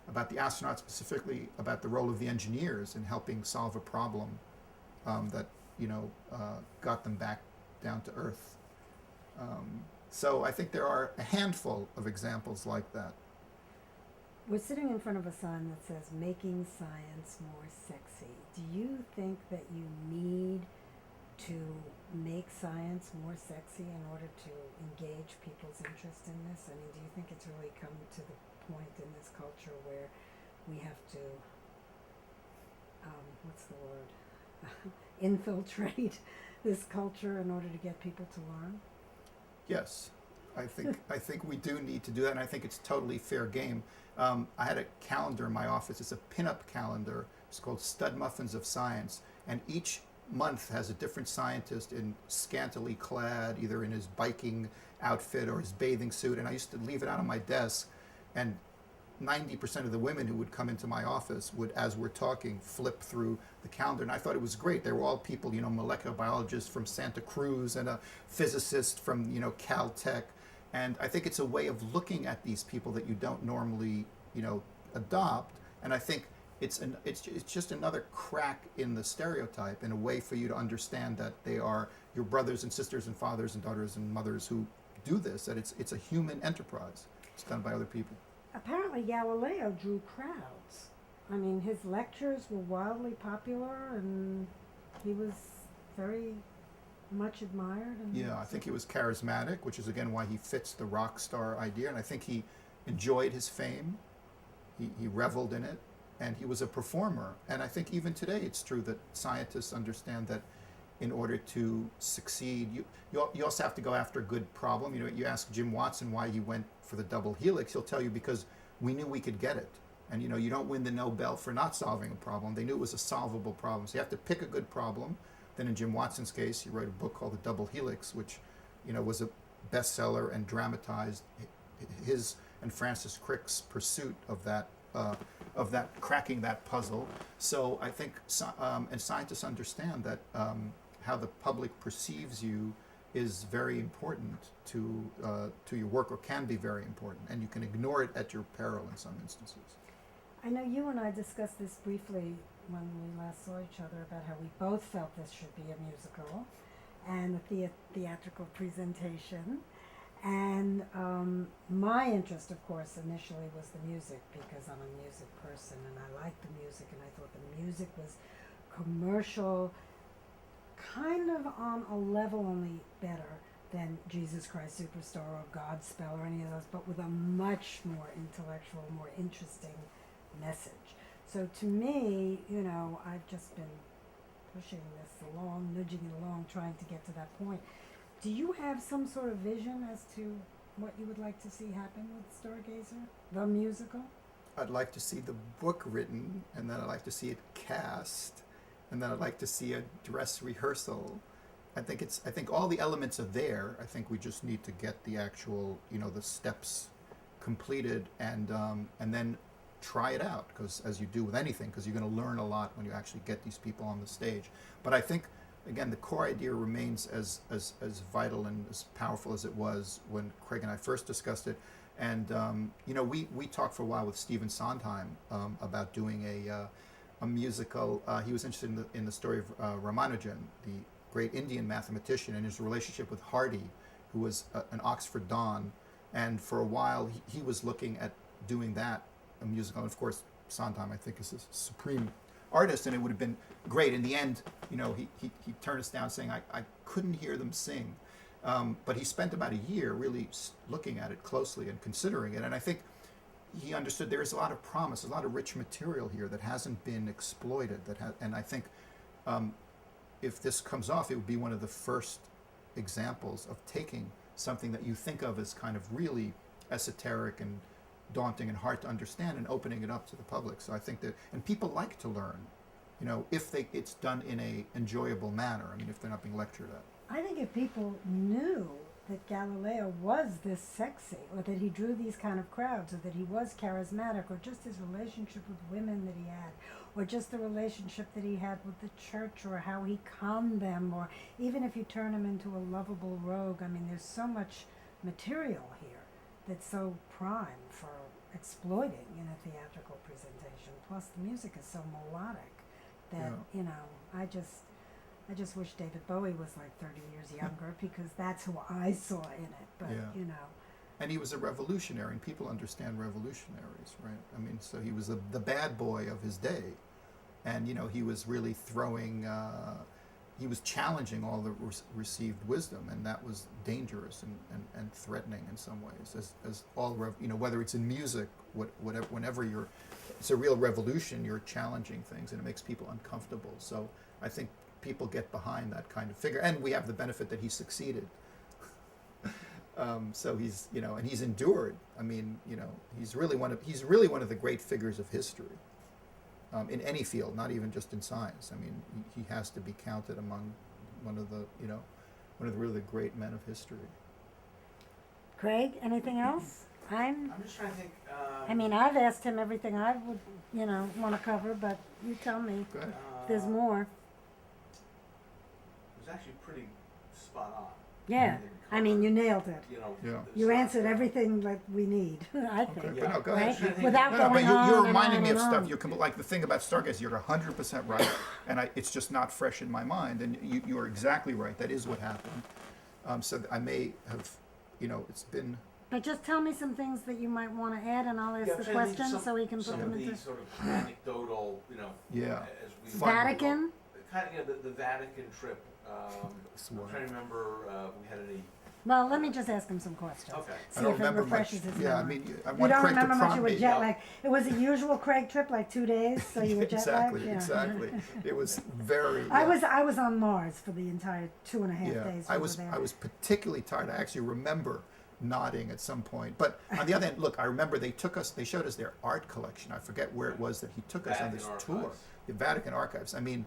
about the astronauts, specifically about the role of the engineers in helping solve a problem that got them back down to Earth. So I think there are a handful of examples like that. We're sitting in front of a sign that says "Making Science More Sexy." Do you think that you need to make science more sexy in order to engage people's interest in this? I mean, do you think it's really come to the point in this culture where we have to, what's the word, infiltrate this culture in order to get people to learn? Yes, I think we do need to do that, and I think it's totally fair game. I had a calendar in my office. It's a pin-up calendar. It's called Stud Muffins of Science, and each month has a different scientist in scantily clad, either in his biking outfit or his bathing suit. And I used to leave it out on my desk, and 90% of the women who would come into my office would, as we're talking, flip through the calendar. And I thought it was great. They were all people, molecular biologists from Santa Cruz and a physicist from, Caltech. And I think it's a way of looking at these people that you don't normally, adopt. And I think it's just another crack in the stereotype, and a way for you to understand that they are your brothers and sisters and fathers and daughters and mothers who do this, that it's a human enterprise. It's done by other people. Apparently Galileo drew crowds. I mean, his lectures were wildly popular, and he was very much admired. And yeah, I think he was charismatic, which is again why he fits the rock star idea. And I think he enjoyed his fame. He reveled in it, and he was a performer. And I think even today it's true that scientists understand that in order to succeed, you also have to go after a good problem. You ask Jim Watson why he went for the double helix, he'll tell you because we knew we could get it. And you don't win the Nobel for not solving a problem. They knew it was a solvable problem. So you have to pick a good problem. Then in Jim Watson's case, he wrote a book called The Double Helix, which was a bestseller and dramatized his and Francis Crick's pursuit of that cracking that puzzle. So I think and scientists understand that how the public perceives you is very important to your work, or can be very important, and you can ignore it at your peril in some instances. I know you and I discussed this briefly when we last saw each other, about how we both felt this should be a musical and a theatrical presentation. And my interest, of course, initially was the music, because I'm a music person and I liked the music, and I thought the music was commercial, kind of on a level, only better than Jesus Christ Superstar or Godspell or any of those, but with a much more intellectual, more interesting message. So to me, I've just been pushing this along, nudging it along, trying to get to that point. Do you have some sort of vision as to what you would like to see happen with Stargazer, the musical? I'd like to see the book written, and then I'd like to see it cast, and then I'd like to see a dress rehearsal. I think all the elements are there. I think we just need to get the actual, the steps completed, and then try it out, because as you do with anything, because you're going to learn a lot when you actually get these people on the stage. But I think, again, the core idea remains as vital and as powerful as it was when Craig and I first discussed it. And we talked for a while with Stephen Sondheim about doing a musical. He was interested in the story of Ramanujan, the great Indian mathematician, and his relationship with Hardy, who was an Oxford Don. And for a while, he was looking at doing that, a musical. And of course, Sondheim, I think, is a supreme artist, and it would have been great. In the end, he turned us down, saying, I couldn't hear them sing. But he spent about a year really looking at it closely and considering it. And I think he understood there is a lot of promise, a lot of rich material here that hasn't been exploited. And I think if this comes off, it would be one of the first examples of taking something that you think of as kind of really esoteric and daunting and hard to understand, and opening it up to the public. So I think that, and people like to learn, if it's done in a enjoyable manner. I mean, if they're not being lectured at. I think if people knew that Galileo was this sexy, or that he drew these kind of crowds, or that he was charismatic, or just his relationship with women that he had, or just the relationship that he had with the church, or how he calmed them, or even if you turn him into a lovable rogue, I mean, there's so much material here that's so prime for exploiting in a theatrical presentation. Plus, the music is so melodic that Yeah. I just wish David Bowie was like 30 years younger because that's who I saw in it. But Yeah. And he was a revolutionary, and people understand revolutionaries, right? I mean, so he was the bad boy of his day, and he was really throwing, he was challenging all the received wisdom, and that was dangerous and threatening in some ways. As all whether it's in music, whatever, whenever it's a real revolution, you're challenging things, and it makes people uncomfortable. So I think people get behind that kind of figure, and we have the benefit that he succeeded. So he's, and he's endured. I mean, he's really one of the great figures of history, in any field, not even just in science. I mean, he has to be counted among one of the really great men of history. Craig, anything else? I'm just trying to think. I mean, I've asked him everything I would, want to cover, but you tell me Go ahead. if there's more. It was actually pretty spot on. Yeah, I mean, you nailed it. Yeah. You answered everything like we need, I think. Okay, Yeah. but no, go Right? ahead. Without No, going but on you're and reminding on me of and stuff. on. Like the thing about Stargazer, you're 100% right, and it's just not fresh in my mind. And you are exactly right. That is what happened. So I may have, it's been. But just tell me some things that you might want to add, and I'll ask Yeah, the I'm trying to think questions so we can put some them of into. these sort of anecdotal, Yeah. as we Fun. Vatican? Kind of, the Vatican trip. I'm Swore. trying to remember we had any. Well, let me just ask him some questions. Okay. I See don't if it remember refreshes much. his Yeah, I memory. mean, I You want don't Craig to remember much. prompt You were me. jet lagged. It was a usual Craig trip, like 2 days, so you were jet Exactly, lagged. Yeah. exactly. It was very. I yeah. was on Mars for the entire 2.5 days. I we was were there. I was particularly tired. I actually remember nodding at some point. But on the other hand, look, I remember they showed us their art collection. I forget where it was that he took us on this Vatican tour. Archives. The Vatican Archives. I mean,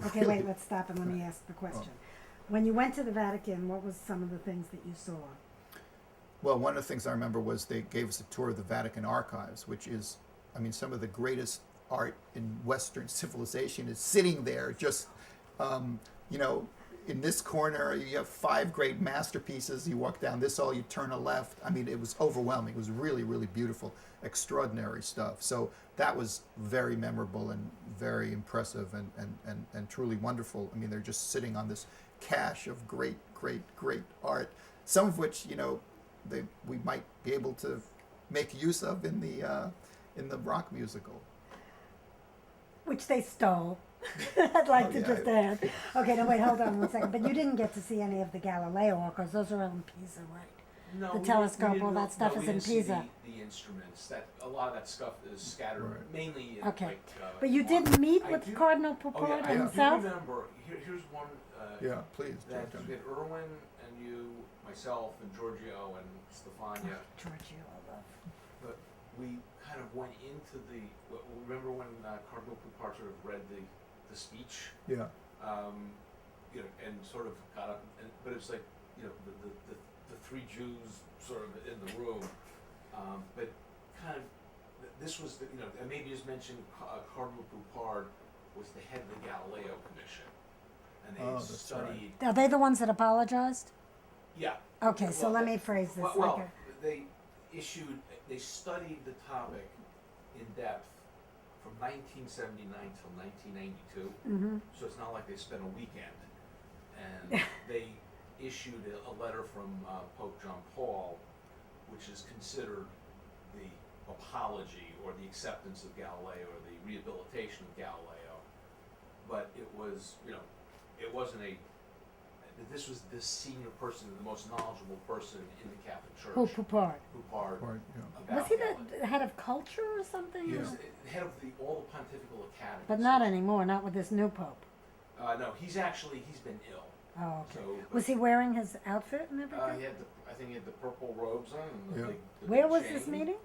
Okay, really, wait. Let's stop and let me ask the question. When you went to the Vatican, what was some of the things that you saw? Well, one of the things I remember was they gave us a tour of the Vatican Archives, which is, I mean, some of the greatest art in Western civilization is sitting there just, in this corner. You have 5 great masterpieces. You walk down this hall, you turn a left. I mean, it was overwhelming. It was really, really beautiful, extraordinary stuff. So that was very memorable and very impressive and truly wonderful. I mean, they're just sitting on this cache of great, great, great art, some of which, we might be able to make use of in the rock musical. Which they stole. I'd like Oh, to yeah. just add. Okay, no, wait, hold on 1 second. But you didn't get to see any of the Galileo orcas. Those are in Pisa, right? No, The we telescope, didn't all that stuff we is in didn't see Pisa. The instruments. That a lot of that stuff is scattered Right. mainly in Okay. like. But you one- did meet I with do- Cardinal Oh Poupard yeah, I do himself? remember. Here's one. Yeah, please. That Judge. we had Irwin and you, myself, and Giorgio and Stefania. Giorgio, I love. But we kind of went into the. Remember when Cardinal Poupard sort of read the speech, Yeah. and sort of got up, but it's like, the 3 Jews sort of in the room, but kind of, this was and maybe as mentioned, Cardinal Poupard was the head of the Galileo Commission, and they Oh, that's studied. Are they the ones that apologized? Yeah. Okay, so Well, let me phrase this. Well, like they studied the topic in depth from 1979 till 1992. Mm-hmm. So it's not like they spent a weekend. And they issued a letter from Pope John Paul, which is considered the apology or the acceptance of Galileo or the rehabilitation of Galileo. But it was, it wasn't this was the senior person, the most knowledgeable person in the Catholic Church. Who, Poupard? Poupard. Right, yeah. About Was he Galileo. the head of culture or something? He Yeah. was the head of all the pontifical academies. But not anymore, not with this new pope. No, he's been ill. Oh, okay. So, Was he wearing his outfit and everything? I think he had the purple robes on. And Yeah. the Where big was chain. this meeting?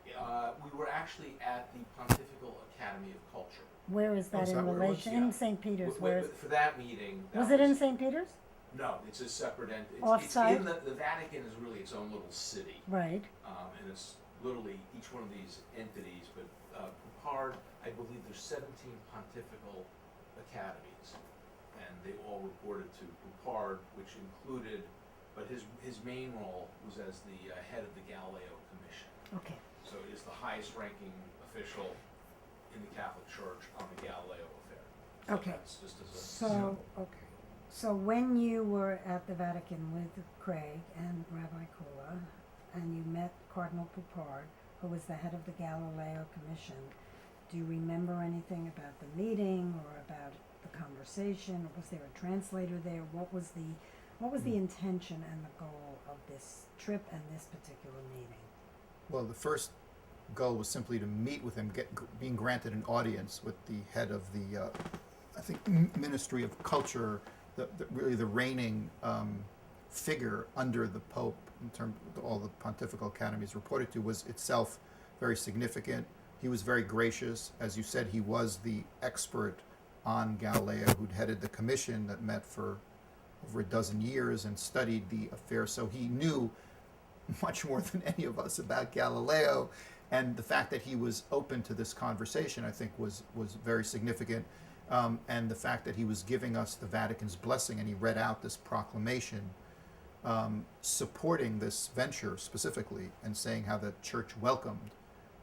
We were actually at the Pontifical Academy of Culture. Where is that is in that where it was? relation? Yeah. In St. Peter's. W- Where w- is? for that meeting. Was it in St. Peter's? No, it's a separate entity. It's Off-site? in the Vatican is really its own little city, Right. and it's literally each one of these entities. But Poupard, I believe there's 17 pontifical academies, and they all reported to Poupard, which included, but his main role was as the head of the Galileo Commission. Okay. So So it is the highest ranking official in the Catholic Church on the Galileo affair. So Okay. that's just as a. So, okay. So when you were at the Vatican with Craig and Rabbi Kula, and you met Cardinal Poupard, who was the head of the Galileo Commission, do you remember anything about the meeting or about the conversation? Was there a translator there? What was the intention and the goal of this trip and this particular meeting? Well, the first goal was simply to meet with him, being granted an audience with the head of the, I think, Ministry of Culture, really the reigning figure under the Pope in terms of all the pontifical academies reported to, was itself very significant. He was very gracious. As you said, he was the expert on Galileo who'd headed the commission that met for over a dozen years and studied the affair. So he knew much more than any of us about Galileo. And the fact that he was open to this conversation, I think, was very significant. And the fact that he was giving us the Vatican's blessing, and he read out this proclamation supporting this venture specifically, and saying how the church welcomed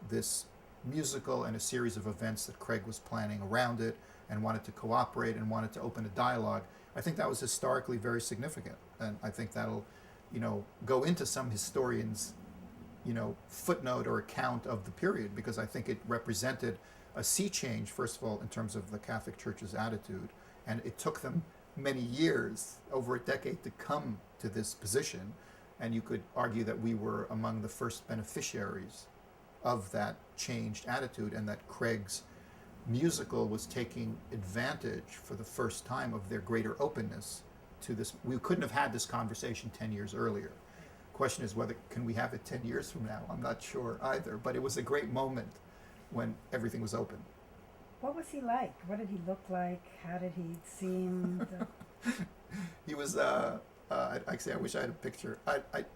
this musical and a series of events that Craig was planning around it, and wanted to cooperate and wanted to open a dialogue. I think that was historically very significant, and I think that'll, go into some historians' footnote or account of the period, because I think it represented a sea change, first of all, in terms of the Catholic Church's attitude. And it took them many years, over a decade, to come to this position. And you could argue that we were among the first beneficiaries of that changed attitude, and that Craig's musical was taking advantage for the first time of their greater openness to this. We couldn't have had this conversation 10 years earlier. Question is whether can we have it 10 years from now? I'm not sure either, but it was a great moment when everything was open. What was he like? What did he look like? How did he seem? He was, actually, I wish I had a picture.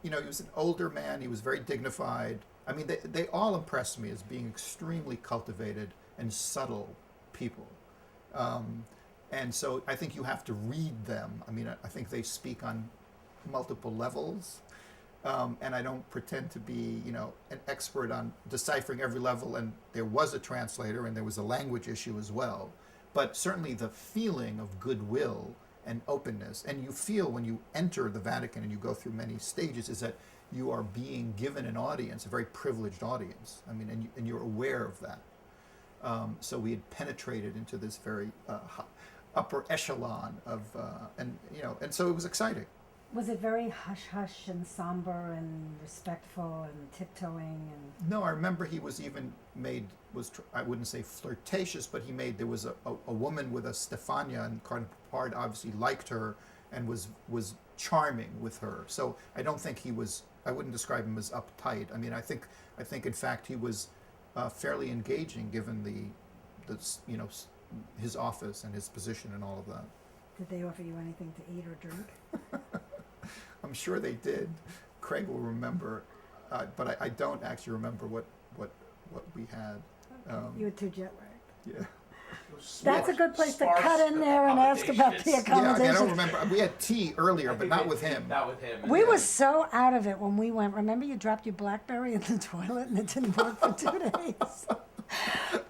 He was an older man. He was very dignified. I mean, they all impressed me as being extremely cultivated and subtle people. And so I think you have to read them. I mean, I think they speak on multiple levels. And I don't pretend to be, an expert on deciphering every level. And there was a translator, and there was a language issue as well. But certainly the feeling of goodwill and openness, and you feel when you enter the Vatican and you go through many stages, is that you are being given an audience, a very privileged audience. I mean, and you're aware of that. So we had penetrated into this very upper echelon of, and so it was exciting. Was it very hush-hush and somber and respectful and tiptoeing and? No, I remember he was even I wouldn't say flirtatious, but there was a woman with a Stefania, and Cardinal Poupard obviously liked her and was charming with her. So I don't think I wouldn't describe him as uptight. I mean, I think in fact he was fairly engaging given his office and his position and all of that. Did they offer you anything to eat or drink? I'm sure they did. Craig will remember, but I don't actually remember what we had. You were too jet lagged. Yeah. That's a good place to cut in there and ask about the Yeah, accommodation. I don't remember. We had tea earlier, I but think not they- with him. Not with him. We were so out of it when we went. Remember, you dropped your BlackBerry in the toilet and it didn't work for 2 days.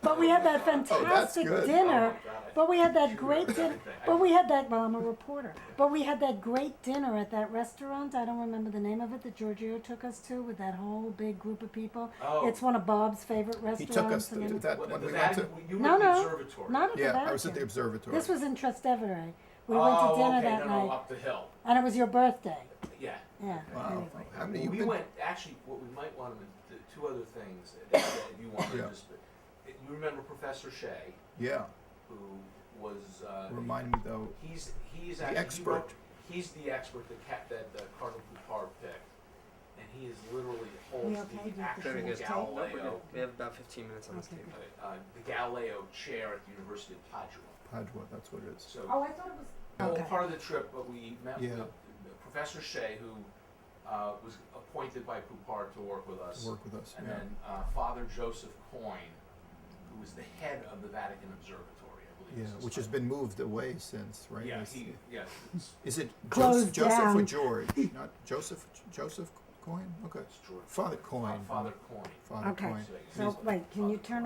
But we had that fantastic good. dinner. Oh my God, But we had that Sure, great dinner. everything. But we had that. Well, I'm a reporter. But we had that great dinner at that restaurant. I don't remember the name of it that Giorgio took us to with that whole big group of people. Oh. It's one of Bob's favorite He restaurants. took us to and that Well, when the we went to. Vatican- You were No, at the no, observatory. not at the Yeah, Vatican. I was at the observatory. This was in Trastevere. We went to dinner okay, that night, up the hill. and it was your birthday. Yeah. Yeah. Wow. Anyway. How many Well, you we been? went, actually, what we might want to, two other things, that if you want to Yeah. just, you remember Professor Shea, Yeah. who was, Remind me though. he's The actually, expert. he's the expert that Cardinal Poupard picked, and he is literally We holds okay? Do the you have to actual finish the tape? Galileo, We have about 15 minutes on this Okay. table. the Galileo chair at the University of Padua. Padua, that's what it is. So, Oh, I thought it was. well, Okay. part of the trip, but we met Yeah. with Professor Shea, who was appointed by Poupard to work with us. To work with us. And Yeah. then Father Joseph Coyne, who was the head of the Vatican Observatory, I believe. Yeah, is his which has title. been moved away since, right? Yeah, It's- yes. Is it Closed Joseph or down. George? Not Joseph Coin? Okay. It's George. Father Coin. Father Coin. Father Okay. Coin. So, wait, can you turn